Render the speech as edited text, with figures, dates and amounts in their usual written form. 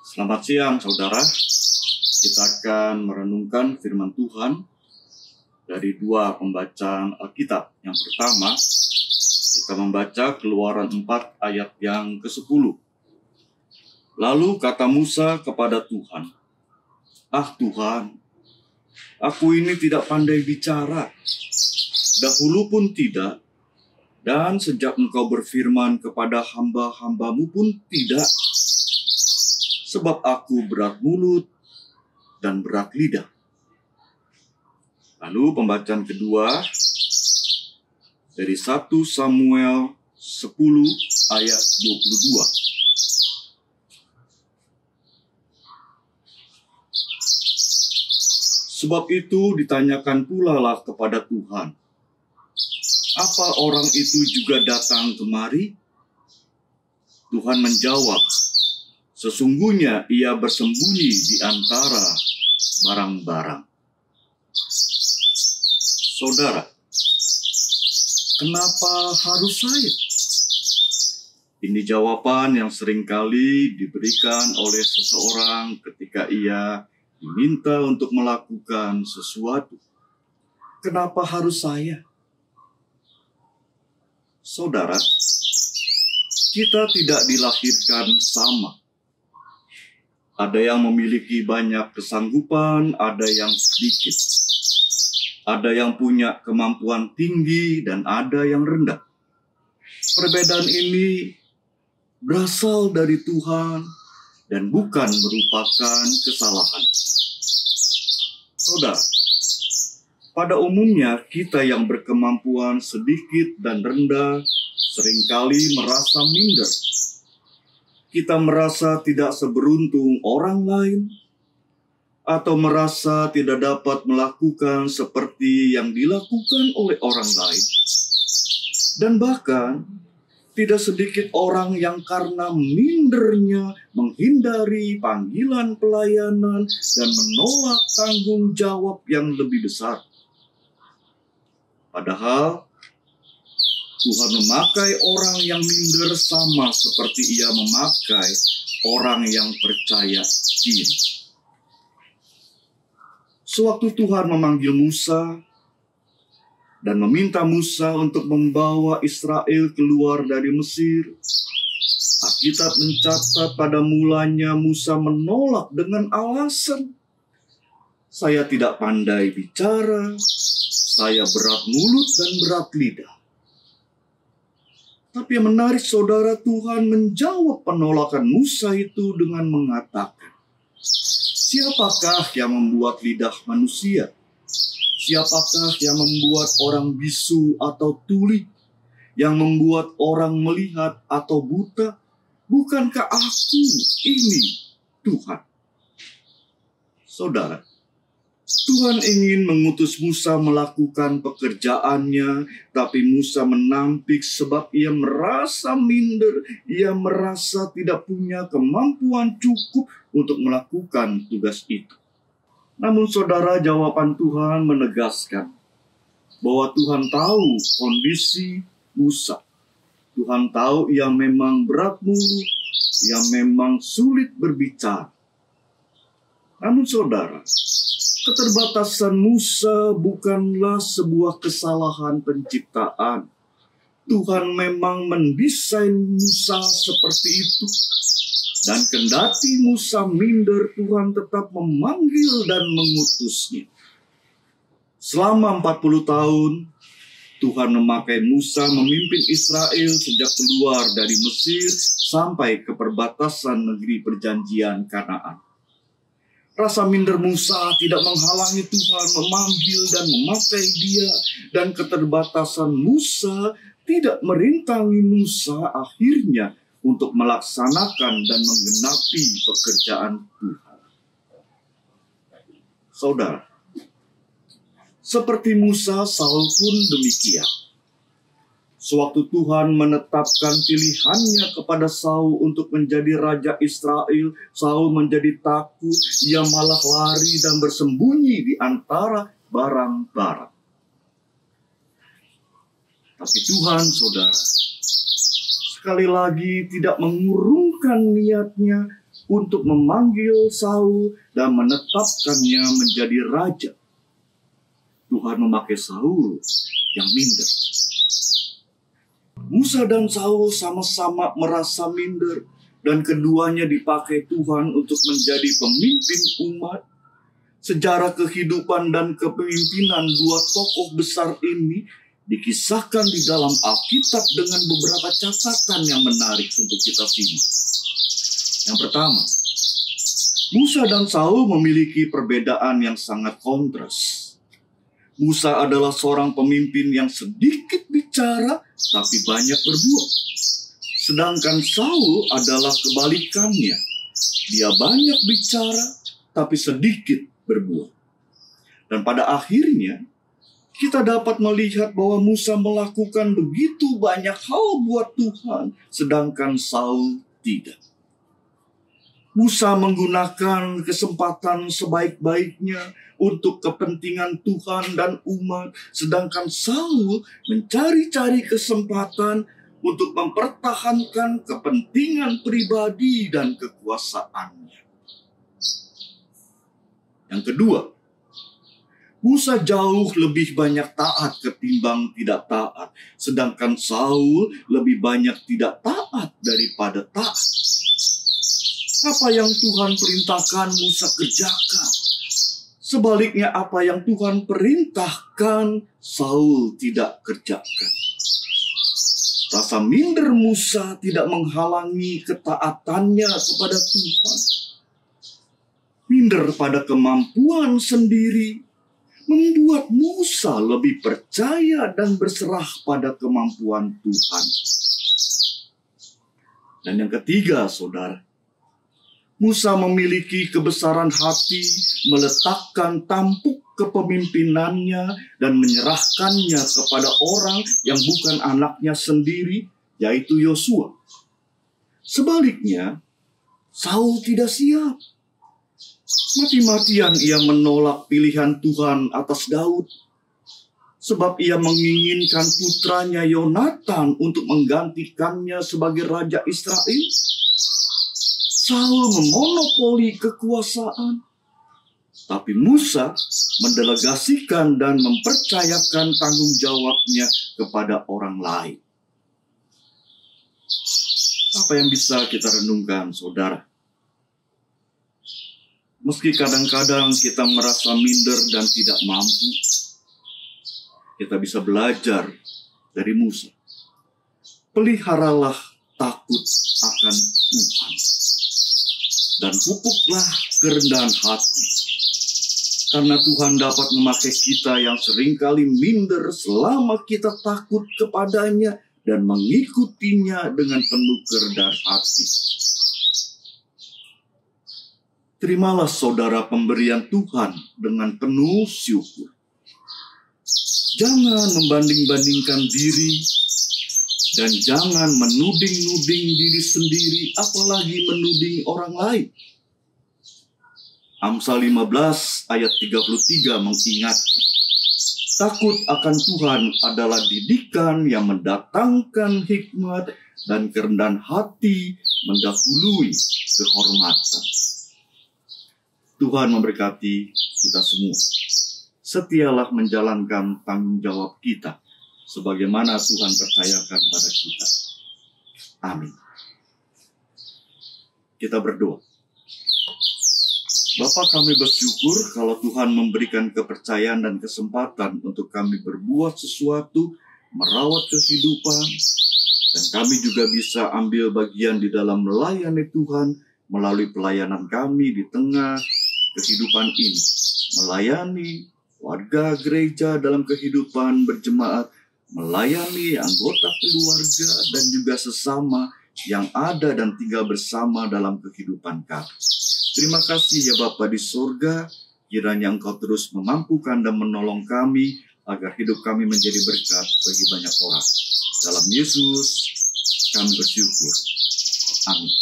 Selamat siang, saudara. Kita akan merenungkan firman Tuhan dari dua pembacaan Alkitab. Yang pertama, kita membaca Keluaran 4 ayat yang ke-10. Lalu kata Musa kepada Tuhan, "Ah Tuhan, aku ini tidak pandai bicara, dahulu pun tidak, dan sejak Engkau berfirman kepada hamba-hambamu pun tidak. Sebab aku berat mulut dan berat lidah." Lalu pembacaan kedua dari 1 Samuel 10 ayat 22. Sebab itu ditanyakan pula lah kepada Tuhan, "Apa orang itu juga datang kemari?" Tuhan menjawab, "Sesungguhnya ia bersembunyi di antara barang-barang." Saudara, kenapa harus saya? Ini jawaban yang seringkali diberikan oleh seseorang ketika ia diminta untuk melakukan sesuatu. Kenapa harus saya? Saudara, kita tidak dilahirkan sama. Ada yang memiliki banyak kesanggupan, ada yang sedikit. Ada yang punya kemampuan tinggi dan ada yang rendah. Perbedaan ini berasal dari Tuhan dan bukan merupakan kesalahan. Saudara, pada umumnya kita yang berkemampuan sedikit dan rendah seringkali merasa minder. Kita merasa tidak seberuntung orang lain, atau merasa tidak dapat melakukan seperti yang dilakukan oleh orang lain. Dan bahkan, tidak sedikit orang yang karena mindernya menghindari panggilan pelayanan dan menolak tanggung jawab yang lebih besar. Padahal, Tuhan memakai orang yang minder sama seperti ia memakai orang yang percaya diri. Sewaktu Tuhan memanggil Musa dan meminta Musa untuk membawa Israel keluar dari Mesir, Alkitab mencatat pada mulanya Musa menolak dengan alasan, "Saya tidak pandai bicara, saya berat mulut dan berat lidah." Tapi yang menarik, saudara, Tuhan menjawab penolakan Musa itu dengan mengatakan, "Siapakah yang membuat lidah manusia? Siapakah yang membuat orang bisu atau tuli? Yang membuat orang melihat atau buta? Bukankah aku ini Tuhan?" Saudara, Tuhan ingin mengutus Musa melakukan pekerjaannya, tapi Musa menampik sebab ia merasa minder, ia merasa tidak punya kemampuan cukup untuk melakukan tugas itu. Namun saudara, jawaban Tuhan menegaskan bahwa Tuhan tahu kondisi Musa. Tuhan tahu ia memang berat mulut, ia memang sulit berbicara. Namun saudara, keterbatasan Musa bukanlah sebuah kesalahan penciptaan. Tuhan memang mendesain Musa seperti itu. Dan kendati Musa minder, Tuhan tetap memanggil dan mengutusnya. Selama 40 tahun, Tuhan memakai Musa memimpin Israel sejak keluar dari Mesir sampai ke perbatasan negeri perjanjian Kanaan. Rasa minder Musa tidak menghalangi Tuhan memanggil dan memakai dia, dan keterbatasan Musa tidak merintangi Musa akhirnya untuk melaksanakan dan menggenapi pekerjaan Tuhan. Saudara, seperti Musa, Saul pun demikian. Sewaktu Tuhan menetapkan pilihannya kepada Saul untuk menjadi raja Israel, Saul menjadi takut, ia malah lari dan bersembunyi di antara barang-barang. Tapi Tuhan, saudara, sekali lagi tidak mengurungkan niatnya untuk memanggil Saul dan menetapkannya menjadi raja. Tuhan memakai Saul yang minder. Musa dan Saul sama-sama merasa minder, dan keduanya dipakai Tuhan untuk menjadi pemimpin umat. Sejarah kehidupan dan kepemimpinan dua tokoh besar ini dikisahkan di dalam Alkitab dengan beberapa catatan yang menarik untuk kita simak. Yang pertama, Musa dan Saul memiliki perbedaan yang sangat kontras. Musa adalah seorang pemimpin yang sedikit bicara tapi banyak berbuat. Sedangkan Saul adalah kebalikannya. Dia banyak bicara tapi sedikit berbuat. Dan pada akhirnya kita dapat melihat bahwa Musa melakukan begitu banyak hal buat Tuhan, sedangkan Saul tidak. Musa menggunakan kesempatan sebaik-baiknya untuk kepentingan Tuhan dan umat, sedangkan Saul mencari-cari kesempatan untuk mempertahankan kepentingan pribadi dan kekuasaannya. Yang kedua, Musa jauh lebih banyak taat ketimbang tidak taat, sedangkan Saul lebih banyak tidak taat daripada taat. Apa yang Tuhan perintahkan Musa kerjakan. Sebaliknya apa yang Tuhan perintahkan Saul tidak kerjakan. Rasa minder Musa tidak menghalangi ketaatannya kepada Tuhan. Minder pada kemampuan sendiri membuat Musa lebih percaya dan berserah pada kemampuan Tuhan. Dan yang ketiga, saudara, Musa memiliki kebesaran hati meletakkan tampuk kepemimpinannya dan menyerahkannya kepada orang yang bukan anaknya sendiri, yaitu Yosua. Sebaliknya, Saul tidak siap. Mati-matian ia menolak pilihan Tuhan atas Daud, sebab ia menginginkan putranya Yonatan untuk menggantikannya sebagai raja Israel. Saul memonopoli kekuasaan, tapi Musa mendelegasikan dan mempercayakan tanggung jawabnya kepada orang lain. Apa yang bisa kita renungkan, saudara? Meski kadang-kadang kita merasa minder dan tidak mampu, kita bisa belajar dari Musa. Peliharalah takut akan Tuhan, dan pupuklah kerendahan hati. Karena Tuhan dapat memakai kita yang seringkali minder selama kita takut kepadanya dan mengikutinya dengan penuh kerendahan hati. Terimalah saudara pemberian Tuhan dengan penuh syukur. Jangan membanding-bandingkan diri dan jangan menuding-nuding diri sendiri, apalagi menuding orang lain. Amsal 15 ayat 33 mengingatkan, takut akan Tuhan adalah didikan yang mendatangkan hikmat dan kerendahan hati mendahului kehormatan. Tuhan memberkati kita semua. Setialah menjalankan tanggung jawab kita sebagaimana Tuhan percayakan pada kita. Amin. Kita berdoa. Bapa, kami bersyukur kalau Tuhan memberikan kepercayaan dan kesempatan untuk kami berbuat sesuatu, merawat kehidupan, dan kami juga bisa ambil bagian di dalam melayani Tuhan melalui pelayanan kami di tengah kehidupan ini. Melayani warga gereja dalam kehidupan berjemaat, melayani anggota keluarga dan juga sesama yang ada dan tinggal bersama dalam kehidupan kami. Terima kasih ya Bapa di surga, kiranya Engkau terus memampukan dan menolong kami agar hidup kami menjadi berkat bagi banyak orang. Dalam Yesus kami bersyukur. Amin.